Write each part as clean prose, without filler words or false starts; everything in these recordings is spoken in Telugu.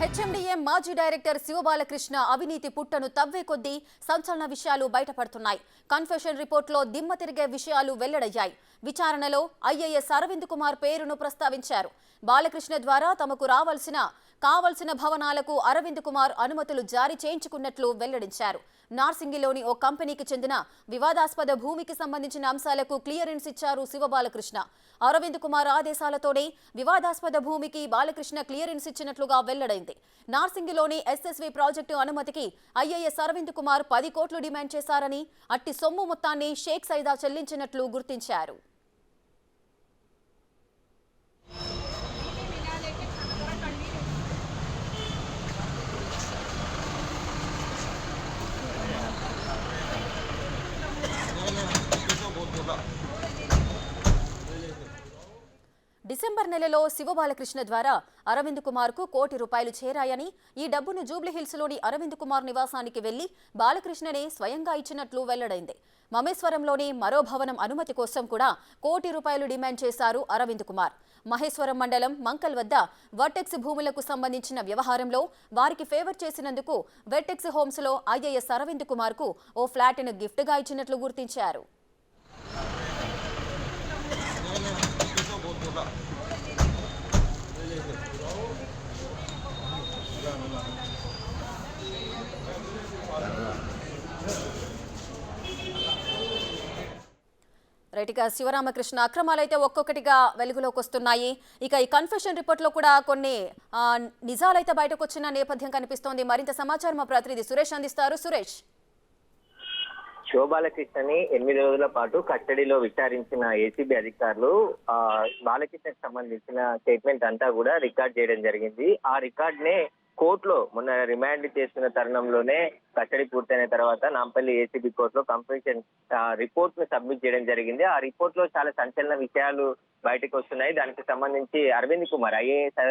హెచ్ఎండిఏ మాజీ డైరెక్టర్ శివబాలకృష్ణ అవినీతి పుట్టను తవ్వే కొద్దీ సంచలన విషయాలు బయటపడుతున్నాయి. కన్ఫెషన్ రిపోర్టులో దిమ్మ తిరిగే విషయాలు వెల్లడయ్యాయి. విచారణలో ఐఏఎస్ అరవింద్ కుమార్ పేరును ప్రస్తావించారు. బాలకృష్ణ ద్వారా తమకు కావలసిన భవనాలకు అరవింద్ కుమార్ అనుమతులు జారీ చేయించుకున్నట్లు వెల్లడించారు. నార్సింగిలోని ఓ కంపెనీకి చెందిన వివాదాస్పద భూమికి సంబంధించిన అంశాలకు క్లియరెన్స్ ఇచ్చారు శివబాలకృష్ణ. అరవింద్ కుమార్ ఆదేశాలతోనే వివాదాస్పద భూమికి బాలకృష్ణ క్లియరెన్స్ ఇచ్చినట్లుగా వెల్లడైంది. నార్సింగిలోని ఎస్ఎస్వి ప్రాజెక్టు అనుమతికి ఐఏఎస్ అరవింద్ కుమార్ 10 కోట్లు డిమాండ్ చేశారని, అట్టి సొమ్ము మొత్తాన్ని షేక్ సైదా చెల్లించినట్లు గుర్తించారు. డిసెంబర్ నెలలో శివబాలకృష్ణ ద్వారా అరవింద్ కుమార్ కు ₹1 కోటి చేరాయని, ఈ డబ్బును జూబ్లీహిల్స్లోని అరవింద్ కుమార్ నివాసానికి వెళ్లి బాలకృష్ణనే స్వయంగా ఇచ్చినట్లు వెల్లడైంది. మమేశ్వరంలోని మరో భవనం అనుమతి కోసం కూడా ₹1 కోటి డిమాండ్ చేశారు అరవింద్ కుమార్. మహేశ్వరం మండలం మంకల్ వద్ద వర్టెక్స్ భూములకు సంబంధించిన వ్యవహారంలో వారికి ఫేవర్ చేసినందుకు వర్టెక్స్ హోమ్స్ లో ఐఏఎస్ అరవింద్ కుమార్ కు ఓ ఫ్లాట్ను గిఫ్ట్ గా ఇచ్చినట్లు గుర్తించారు. రైట్గా శివరామకృష్ణ అక్రమాలైతే ఒక్కొక్కటిగా వెలుగులోకి వస్తున్నాయి. ఇక ఈ కన్ఫెషన్ రిపోర్ట్లో కూడా కొన్ని నిజాలైతే బయటకు వచ్చిన నేపథ్యం కనిపిస్తోంది. మరింత సమాచారం మా ప్రతినిధి సురేష్ అందిస్తారు. సురేష్, శివబాలకృష్ణని 8 రోజుల పాటు కస్టడీలో విచారించిన ఏసీబీ అధికారులు బాలకృష్ణకు సంబంధించిన స్టేట్మెంట్ అంతా కూడా రికార్డ్ చేయడం జరిగింది. ఆ రికార్డ్ నే కోర్టులో మొన్న రిమాండ్ చేస్తున్న తరుణంలోనే కస్టడీ పూర్తయిన తర్వాత నాంపల్లి ఏసీబీ కోర్టులో కన్ఫెషన్ రిపోర్ట్ ను సబ్మిట్ చేయడం జరిగింది. ఆ రిపోర్ట్ లో చాలా సంచలన విషయాలు బయటకు వస్తున్నాయి. దానికి సంబంధించి అరవింద్ కుమార్, ఐఏఎస్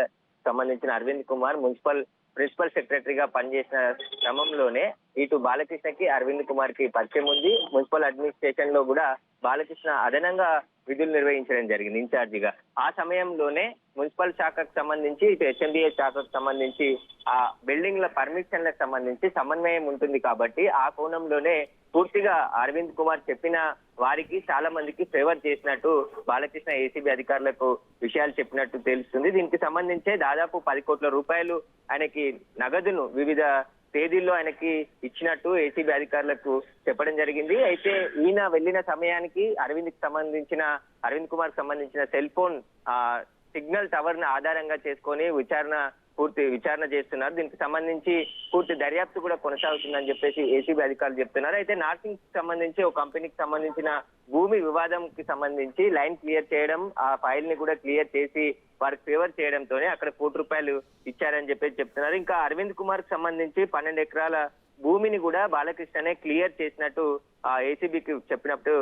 సంబంధించిన అరవింద్ కుమార్ మున్సిపల్ ప్రిన్సిపల్ సెక్రటరీగా పనిచేసిన క్రమంలోనే ఇటు బాలకృష్ణకి అరవింద్ కుమార్ కి పరిచయం ఉంది. మున్సిపల్ అడ్మినిస్ట్రేషన్ లో కూడా బాలకృష్ణ అదనంగా విధులు నిర్వహించడం జరిగింది ఇన్ఛార్జిగా. ఆ సమయంలోనే మున్సిపల్ శాఖకు సంబంధించి ఇటు హెచ్ఎండిఏ శాఖకు సంబంధించి ఆ బిల్డింగ్ల పర్మిషన్లకు సంబంధించి సమన్వయం ఉంటుంది కాబట్టి ఆ కోణంలోనే పూర్తిగా అరవింద్ కుమార్ చెప్పిన వారికి చాలా మందికి ఫేవర్ చేసినట్టు బాలకృష్ణ ఏసీబీ అధికారులకు విషయాలు చెప్పినట్టు తెలుస్తుంది. దీనికి సంబంధించే దాదాపు ₹10 కోట్ల ఆయనకి నగదును వివిధ తేదీల్లో ఆయనకి ఇచ్చినట్టు ఏసీబీ అధికారులకు చెప్పడం జరిగింది. అయితే ఈయన వెళ్లిన సమయానికి అరవింద్ కుమార్ సంబంధించిన సెల్ ఫోన్ సిగ్నల్ టవర్ ను ఆధారంగా చేసుకొని పూర్తి విచారణ చేస్తున్నారు. దీనికి సంబంధించి పూర్తి దర్యాప్తు కూడా కొనసాగుతుందని చెప్పేసి ఏసీబీ అధికారులు చెప్తున్నారు. అయితే నార్సింగ్ సంబంధించి ఒక కంపెనీకి సంబంధించిన భూమి వివాదంకి సంబంధించి లైన్ క్లియర్ చేయడం, ఆ ఫైల్ ని కూడా క్లియర్ చేసి వారికి ఫేవర్ చేయడంతోనే అక్కడ ₹1 కోటి ఇచ్చారని చెప్పేసి చెప్తున్నారు. ఇంకా అరవింద్ కుమార్ కి సంబంధించి 12 ఎకరాల భూమిని కూడా బాలకృష్ణనే క్లియర్ చేసినట్టు ఏసీబీకి చెప్పినప్పుడు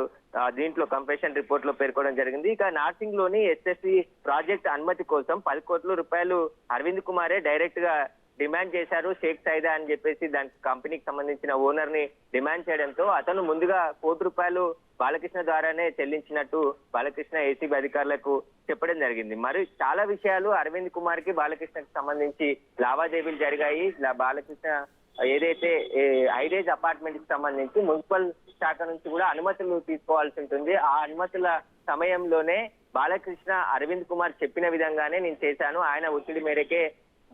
దీంట్లో కన్ఫెషన్ రిపోర్ట్ లో పేర్కొనడం జరిగింది. ఇక నార్సింగ్ లోని ఎస్ఎస్వి ప్రాజెక్ట్ అనుమతి కోసం ₹10 కోట్ల అరవింద్ కుమారే డైరెక్ట్ గా డిమాండ్ చేశారు షేక్ సైదా అని చెప్పేసి దానికి కంపెనీకి సంబంధించిన ఓనర్ ని డిమాండ్ చేయడంతో అతను ముందుగా ₹1 కోటి బాలకృష్ణ ద్వారానే చెల్లించినట్టు బాలకృష్ణ ఏసీబీ అధికారులకు చెప్పడం జరిగింది. మరి చాలా విషయాలు అరవింద్ కుమార్ కి బాలకృష్ణకి సంబంధించి లావాదేవీలు జరిగాయి. బాలకృష్ణ ఏదైతే హైరేజ్ అపార్ట్మెంట్ కి సంబంధించి మున్సిపల్ శాఖ నుంచి కూడా అనుమతులు తీసుకోవాల్సి ఉంటుంది. ఆ అనుమతుల సమయంలోనే బాలకృష్ణ అరవింద్ కుమార్ చెప్పిన విధంగానే నేను చేశాను, ఆయన ఒత్తిడి మేరకే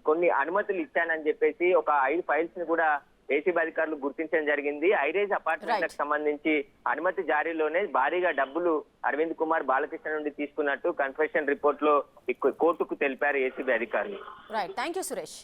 కొన్ని అనుమతులు ఇచ్చానని చెప్పేసి ఒక 5 ఫైల్స్ ని కూడా ఏసీబీ అధికారులు గుర్తించడం జరిగింది. హైరేజ్ అపార్ట్మెంట్లకు సంబంధించి అనుమతి జారీలోనే భారీగా డబ్బులు అరవింద్ కుమార్ బాలకృష్ణ నుండి తీసుకున్నట్టు కన్ఫెషన్ రిపోర్ట్ లో కోర్టుకు తెలిపారు ఏసీబీ అధికారులు. Right, thank you Suresh.